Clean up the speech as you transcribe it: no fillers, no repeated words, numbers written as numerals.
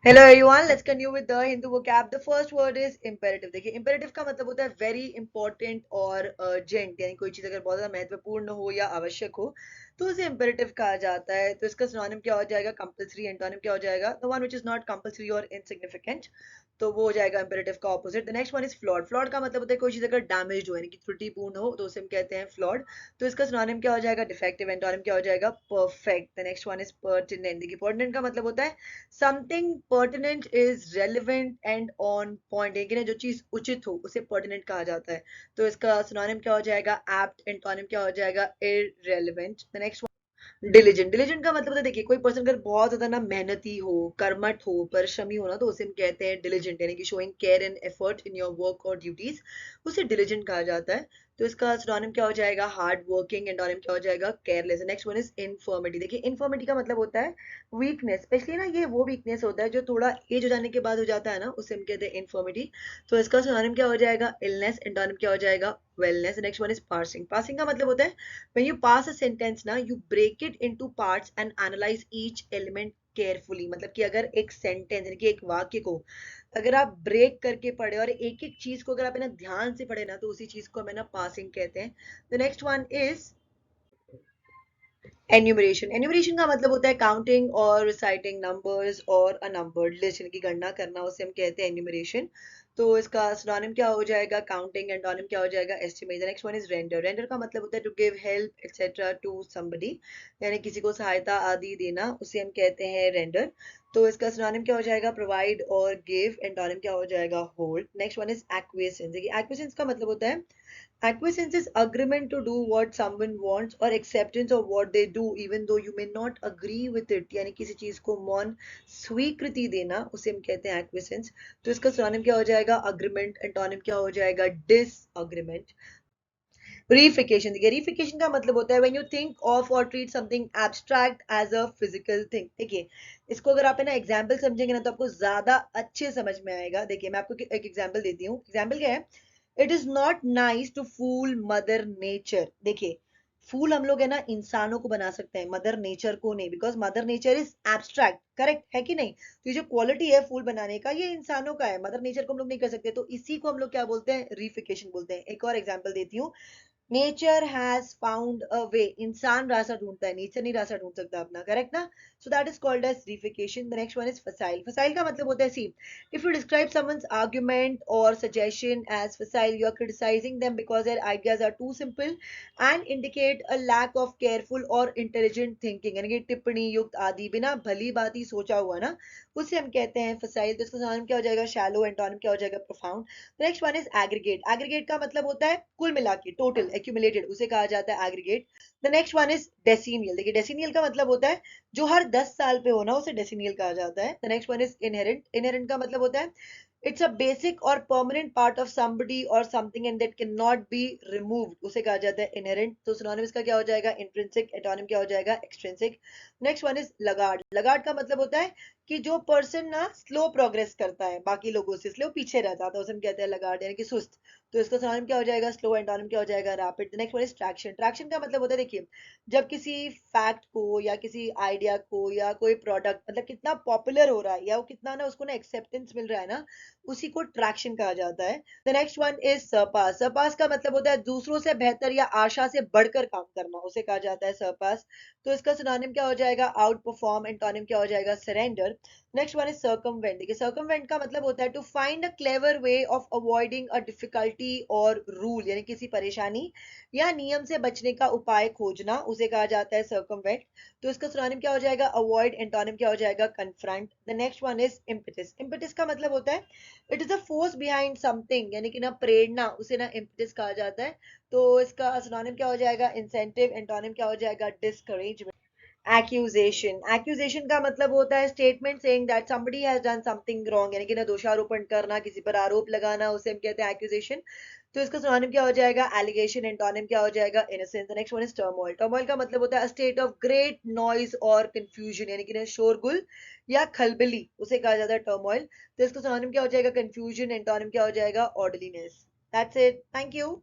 Hello everyone, let's continue with the Hindu vocab. The first word is imperative. देखिए imperative का मतलब होता है very important और urgent, यानी कोई चीज़ अगर बहुत ज़्यादा महत्वपूर्ण हो या आवश्यक हो तो उसे imperative कहा जाता है. तो इसका synonym क्या हो जाएगा? Compulsory. Antonym क्या हो जाएगा? The one which is not compulsory or insignificant. तो वो हो जाएगा imperative का opposite. The next one is flawed. Flawed का मतलब होता है कोई चीज़ अगर damaged हो यानी कि त्रुटिपूर्ण हो तो उसे हम कहते हैं flawed. तो इसका synonym क्या हो जाएगा? Defective. Antonym क्या हो जाएगा? Perfect. The next one is pertinent. देखिए pertinent का मतलब होता है something pertinent is relevant and on point, यानी कि जो चीज उचित हो उसे पर्टिनेंट कहा जाता है. तो इसका सिनोनिम क्या हो जाएगा? एप्ट. एंटोनिम क्या हो जाएगा? Irrelevant. The next diligent. Diligent का मतलब होता है देखिए कोई पर्सन अगर बहुत ज्यादा ना मेहनती हो, कर्मठ हो, परिश्रमी हो ना तो उसे हम कहते हैं डिलीजेंट, यानी कि showing care and effort in your work और ड्यूटीज, उसे डिलीजेंट कहा जाता है. तो इसका सिनोनिम क्या हो जाएगा? Hard working. एंटोनिम क्या हो जाएगा? Careless. Next one is infirmity. देखिए इनफर्मिटी का मतलब होता है वीकनेस, स्पेशली ना ये वो वीकनेस होता है जो थोड़ा एज हो जाने के बाद हो जाता है ना, उसे हम कहते हैं इनफर्मिटी. तो इसका सिनोनिम क्या हो जाएगा? इलनेस. एंटोनिम क्या हो जाएगा? Wellness. Next one is parsing. Passing का मतलब होता है when you pass a sentence ना you break it into parts and analyze each element carefully. मतलब कि अगर एक सेंटेंस यानी कि एक वाक्य को अगर आप ब्रेक करके पढ़े और एक एक चीज को अगर आप है ना ध्यान से पढ़े ना तो उसी चीज को हमें ना पासिंग कहते हैं. The next one is enumeration. Enumeration का मतलब होता है काउंटिंग और रिसाइटिंग नंबर्स और अ नंबर्ड लिस्ट, यानी कि गणना करना, उसे हम कहते हैं एन्यूमरेशन. तो इसका सिनोनिम क्या हो जाएगा? काउंटिंग. एंटोनिम क्या हो जाएगा? Estimate. The next one is render. Render का मतलब होता है to give help etcetera to somebody, यानी किसी को सहायता आदि देना, उसे हम कहते हैं रेंडर. तो इसका सिनोनिम क्या हो जाएगा? प्रोवाइड और गिव. एंटोनिम क्या हो जाएगा? Hold. Next one is acquiescence. देखिए एक्विएसेंस का मतलब होता है acquiescence is agreement to do what someone wants or acceptance of what they do even though you may not agree with it, यानी किसी चीज को मौन स्वीकृति देना, उसे हम कहते हैं acquiescence. तो इसका सिनोनिम क्या हो जाएगा? agreement. एंटोनिम क्या हो जाएगा? disagreement. Reification. देखिए reification का मतलब होता है when you think of or treat something abstract as a physical thing. देखिए इसको अगर आप है ना एग्जाम्पल समझेंगे ना तो आपको ज्यादा अच्छे समझ में आएगा. देखिए मैं आपको एक एग्जाम्पल देती हूँ. एग्जाम्पल क्या है? It is not nice to fool mother nature. देखिए फूल हम लोग है ना इंसानों को बना सकते हैं, मदर नेचर को नहीं, because mother nature is abstract. Correct है कि नहीं? तो ये जो क्वालिटी है फूल बनाने का ये इंसानों का है, मदर नेचर को हम लोग नहीं कर सकते. तो इसी को हम लोग क्या बोलते हैं? रीफिकेशन बोलते हैं. एक और एग्जाम्पल देती हूँ. नेचर हैज फाउंड अ वे. इंसान रास्ता ढूंढता है, नेचर नहीं रास्ता ढूंढ सकता अपना. करेक्ट ना? So that is called as reification. The next one is facile. Facile का मतलब होता है see if you describe someone's argument और suggestion as facile you are criticising them because their ideas are too simple and indicate a lack of careful और intelligent thinking, यानी कि टिप्पणी युक्त आदि बिना भली बात ही सोचा हुआ ना, उसे हम कहते हैं फसाइल. तो इसका नाम क्या हो जाएगा? शैलो. एंटोनिम क्या हो जाएगा? Profound. Next one is aggregate. Aggregate का मतलब होता है कुल मिला के, टोटल, एक्यूमुलेटेड, उसे कहा जाता है aggregate. The next one is decennial. देखिए डेसिनियल का मतलब होता है जो हर 10 साल पे हो ना उसे डेसिनियल कहा जाता है. The next one is inherent. Inherent का मतलब होता है इट्स अ बेसिक और परमानेंट पार्ट ऑफ somebody और something and that cannot be removed, उसे कहा जाता है इनहेरेंट. तो सिनोनिम्स का क्या हो जाएगा? इंट्रिंसिक. एटोनिम क्या हो जाएगा? Extrinsic. Next one is Lagarde. Lagarde का मतलब होता है कि जो पर्सन ना स्लो प्रोग्रेस करता है, बाकी लोगों से स्लो पीछे रह जाता है, उसे हम कहते हैं लगार्ड, यानी कि सुस्त. तो इसका सिनोनिम क्या हो जाएगा? स्लो. एंटोनिम क्या हो जाएगा? Rapid. Next one is traction. Traction का मतलब होता है देखिए जब किसी फैक्ट को या किसी आइडिया को या कोई प्रोडक्ट मतलब कितना पॉपुलर हो रहा है या वो कितना ना उसको ना एक्सेप्टेंस मिल रहा है ना, उसी को ट्रैक्शन कहा जाता है. The next one is surpass. Surpass का मतलब होता है दूसरों से बेहतर या आशा से बढ़कर काम करना, उसे कहा जाता है सरपास. तो इसका सिनोनिम क्या हो जाएगा? Out perform. एंटोनिम क्या हो जाएगा? Surrender. Next one is circumvent. देखिए सर्कमवेंट का मतलब होता है to find a clever way of avoiding a difficulty or rule, यानी किसी परेशानी या नियम से बचने का उपाय खोजना, उसे कहा जाता है सर्कमवेंट. तो इसका सिनोनिम क्या हो जाएगा? अवॉइड. एंटोनिम क्या हो जाएगा? Confront. The next one is impetus. Impetus का मतलब होता है it is a force behind something, यानी कि ना प्रेरणा, उसे ना इम्पेटस कहा जाता है. तो इसका सिनोनिम क्या हो जाएगा? इंसेंटिव. एंटोनिम क्या हो जाएगा? डिस्करेजमेंट. एक्यूजेशन. एक्यूजेशन का मतलब होता है statement saying that somebody has done something wrong, यानी कि ना दोषारोपण करना, किसी पर आरोप लगाना, उसे हम कहते हैं एक्यूजेशन. तो इसका सिनोनिम क्या हो जाएगा? एलिगेशन. एंटोनिम क्या हो जाएगा? Innocence. Next one is turmoil. Turmoil का मतलब होता है स्टेट ऑफ ग्रेट नॉइज और कंफ्यूजन, यानी कि ना शोरगुल या खलबली, उसे कहा जाता है टर्मोइल. तो इसका सिनोनिम क्या हो जाएगा? कंफ्यूजन. एंटोनिम क्या हो जाएगा? Orderliness. That's it. Thank you.